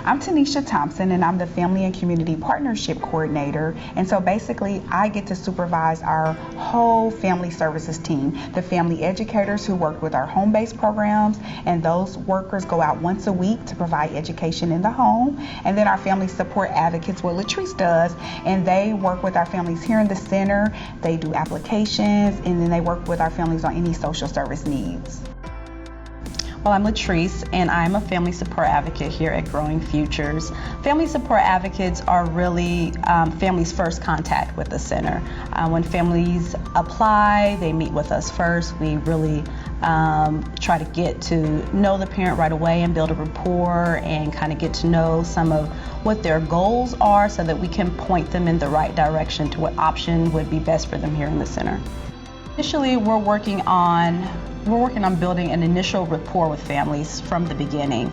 I'm Tanisha Thompson, and I'm the Family and Community Partnership Coordinator. And so basically, I get to supervise our whole family services team, the family educators who work with our home-based programs, and those workers go out once a week to provide education in the home. And then our family support advocates, what Latrice does, and they work with our families here in the center. They do applications, and then they work with our families on any social service needs. Well, I'm Latrice, and I'm a family support advocate here at Growing Futures. Family support advocates are really families' first contact with the center. When families apply, they meet with us first. We really try to get to know the parent right away and build a rapport and kind of get to know some of what their goals are so that we can point them in the right direction to what option would be best for them here in the center. Initially, we're working on building an initial rapport with families from the beginning.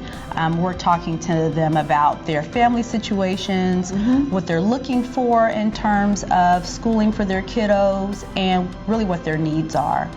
We're talking to them about their family situations, what they're looking for in terms of schooling for their kiddos, and really what their needs are.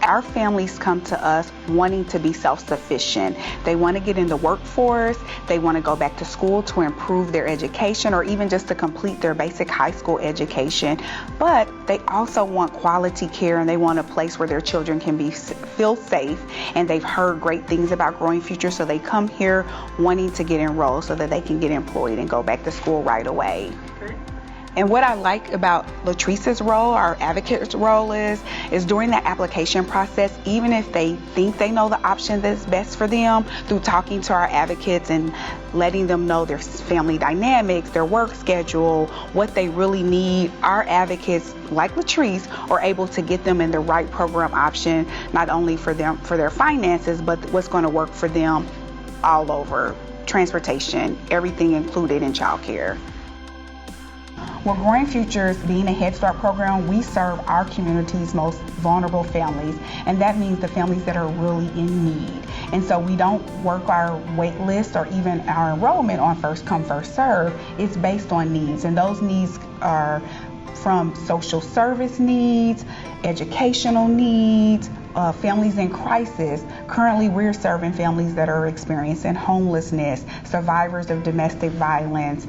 Our families come to us wanting to be self-sufficient. They want to get in the workforce, they want to go back to school to improve their education or even just to complete their basic high school education. But they also want quality care, and they want a place where their children can feel safe, and they've heard great things about Growing Futures, so they come here wanting to get enrolled so that they can get employed and go back to school right away. And what I like about Latrice's role, our advocate's role, is during that application process, even if they think they know the option that's best for them, through talking to our advocates and letting them know their family dynamics, their work schedule, what they really need, our advocates, like Latrice, are able to get them in the right program option, not only for them, for their finances, but what's going to work for them all over. Transportation, everything included in childcare. Well, Growing Futures, being a Head Start program, we serve our community's most vulnerable families, and that means the families that are really in need. And so we don't work our wait list or even our enrollment on first come, first serve. It's based on needs, and those needs are from social service needs, educational needs, families in crisis. Currently, we're serving families that are experiencing homelessness, survivors of domestic violence,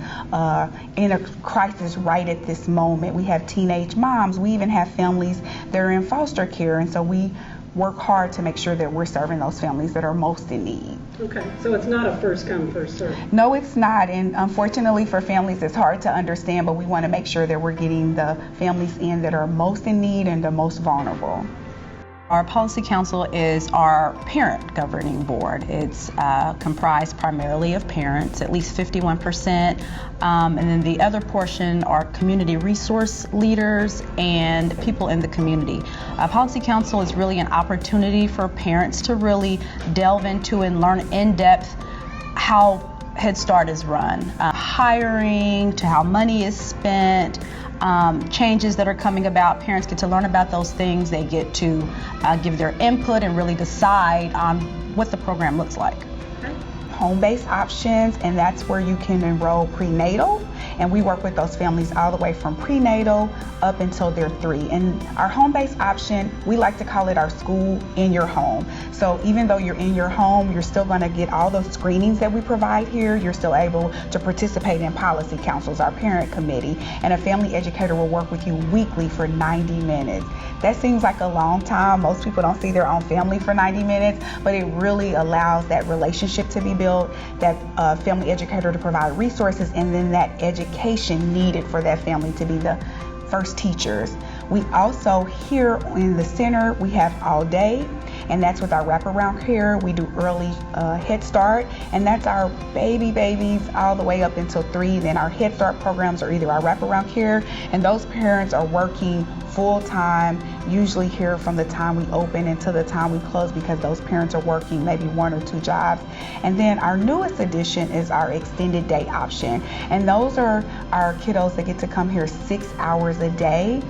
in a crisis right at this moment. We have teenage moms. We even have families that are in foster care, and so we work hard to make sure that we're serving those families that are most in need. Okay, so it's not a first come, first serve. No, it's not, and unfortunately for families, it's hard to understand, but we want to make sure that we're getting the families in that are most in need and the most vulnerable. Our Policy Council is our parent governing board. It's comprised primarily of parents, at least 51%, and then the other portion are community resource leaders and people in the community. Policy Council is really an opportunity for parents to really delve into and learn in depth how Head Start is run, hiring to how money is spent, changes that are coming about. Parents get to learn about those things. They get to give their input and really decide on what the program looks like. Home-based options, and that's where you can enroll prenatal, and we work with those families all the way from prenatal up until they're 3. And our home-based option, we like to call it our school in your home. So even though you're in your home, you're still going to get all those screenings that we provide here. You're still able to participate in policy councils, our parent committee, and a family educator will work with you weekly for 90 minutes. That seems like a long time. Most people don't see their own family for 90 minutes, but it really allows that relationship to be built, that family educator to provide resources, and then that education needed for that family to be the first teachers. We also, here in the center, we have all day, and that's with our wraparound care. We do early Head Start, and that's our babies all the way up until 3. Then our Head Start programs are either our wraparound care, and those parents are working full-time, usually here from the time we open until the time we close, because those parents are working maybe 1 or 2 jobs. And then our newest addition is our extended day option, and those are our kiddos that get to come here 6 hours a day.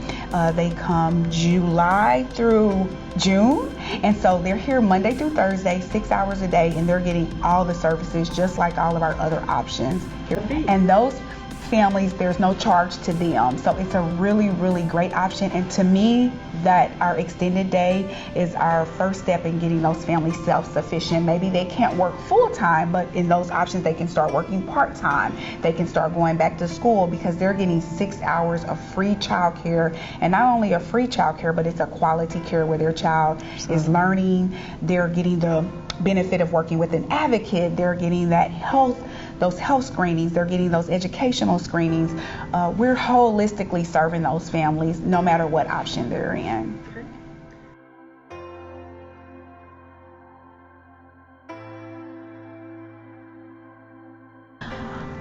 They come July through June, and so they're here Monday through Thursday, 6 hours a day, and they're getting all the services just like all of our other options here. And those families, there's no charge to them, so it's a really, really great option. And to me, that our extended day is our first step in getting those families self-sufficient. Maybe they can't work full-time, but in those options they can start working part-time. They can start going back to school because they're getting 6 hours of free childcare, and not only a free childcare, but it's a quality care where their child is learning. They're getting the benefit of working with an advocate. They're getting those health screenings. They're getting those educational screenings. We're holistically serving those families no matter what option they're in.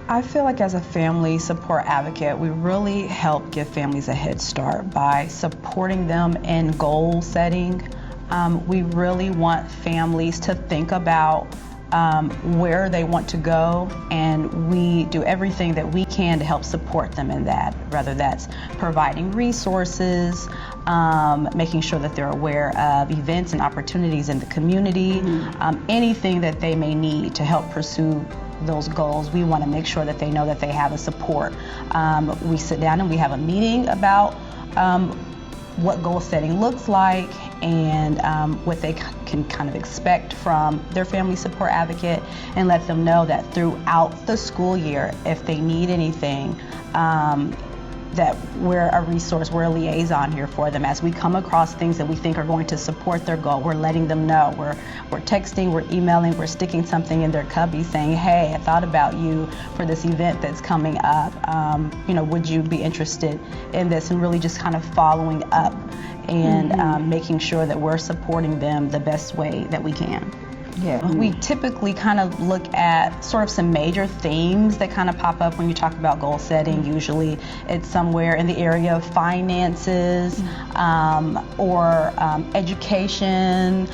I feel like as a family support advocate, we really help give families a head start by supporting them in goal setting. We really want families to think about where they want to go, and we do everything that we can to help support them in that, whether that's providing resources, making sure that they're aware of events and opportunities in the community, anything that they may need to help pursue those goals. We want to make sure that they know that they have the support. We sit down and we have a meeting about what goal setting looks like and what they can kind of expect from their family support advocate, and let them know that throughout the school year, if they need anything, that we're a resource, we're a liaison here for them. As we come across things that we think are going to support their goal, we're letting them know. We're texting, we're emailing, we're sticking something in their cubby saying, hey, I thought about you for this event that's coming up. Would you be interested in this? And really just kind of following up and making sure that we're supporting them the best way that we can. Yeah. We typically kind of look at sort of some major themes that kind of pop up when you talk about goal setting. Usually it's somewhere in the area of finances or education,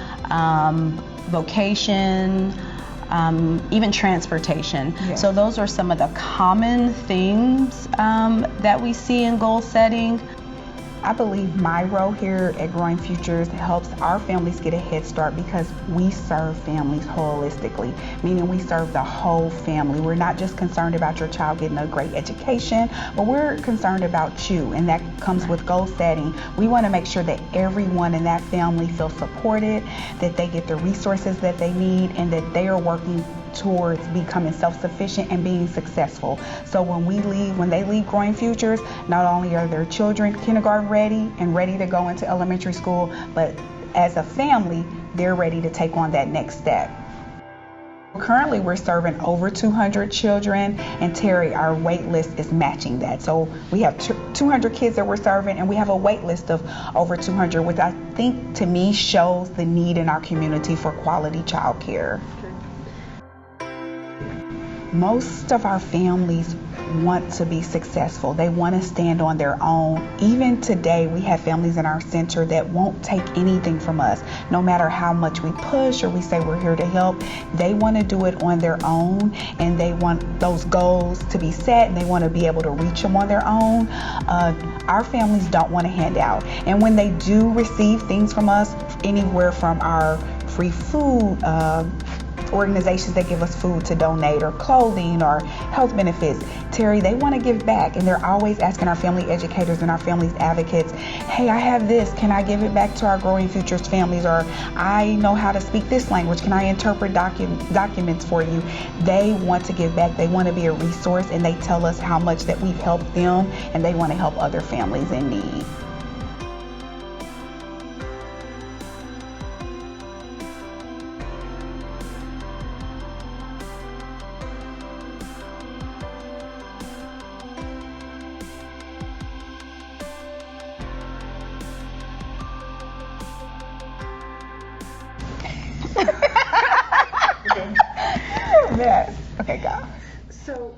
vocation, even transportation. Yes. So those are some of the common themes that we see in goal setting. I believe my role here at Growing Futures helps our families get a head start because we serve families holistically, meaning we serve the whole family. We're not just concerned about your child getting a great education, but we're concerned about you, and that comes with goal setting. We want to make sure that everyone in that family feels supported, that they get the resources that they need, and that they are working towards becoming self-sufficient and being successful. So when they leave Growing Futures, not only are their children kindergarten ready and ready to go into elementary school, but as a family, they're ready to take on that next step. Currently, we're serving over 200 children, and Terry, our wait list is matching that. So we have 200 kids that we're serving, and we have a wait list of over 200, which I think to me shows the need in our community for quality child care. Most of our families want to be successful. They want to stand on their own. Even today, we have families in our center that won't take anything from us. No matter how much we push or we say we're here to help, they want to do it on their own, and they want those goals to be set, and they want to be able to reach them on their own. Our families don't want to hand out. And when they do receive things from us, anywhere from our free food, organizations that give us food to donate, or clothing, or health benefits, Terry, they want to give back, and they're always asking our family educators and our families advocates, hey, I have this, can I give it back to our Growing Futures families? Or I know how to speak this language, can I interpret documents for you? They want to give back, they want to be a resource, and they tell us how much that we've helped them, and they want to help other families in need. Yes. Okay, go. So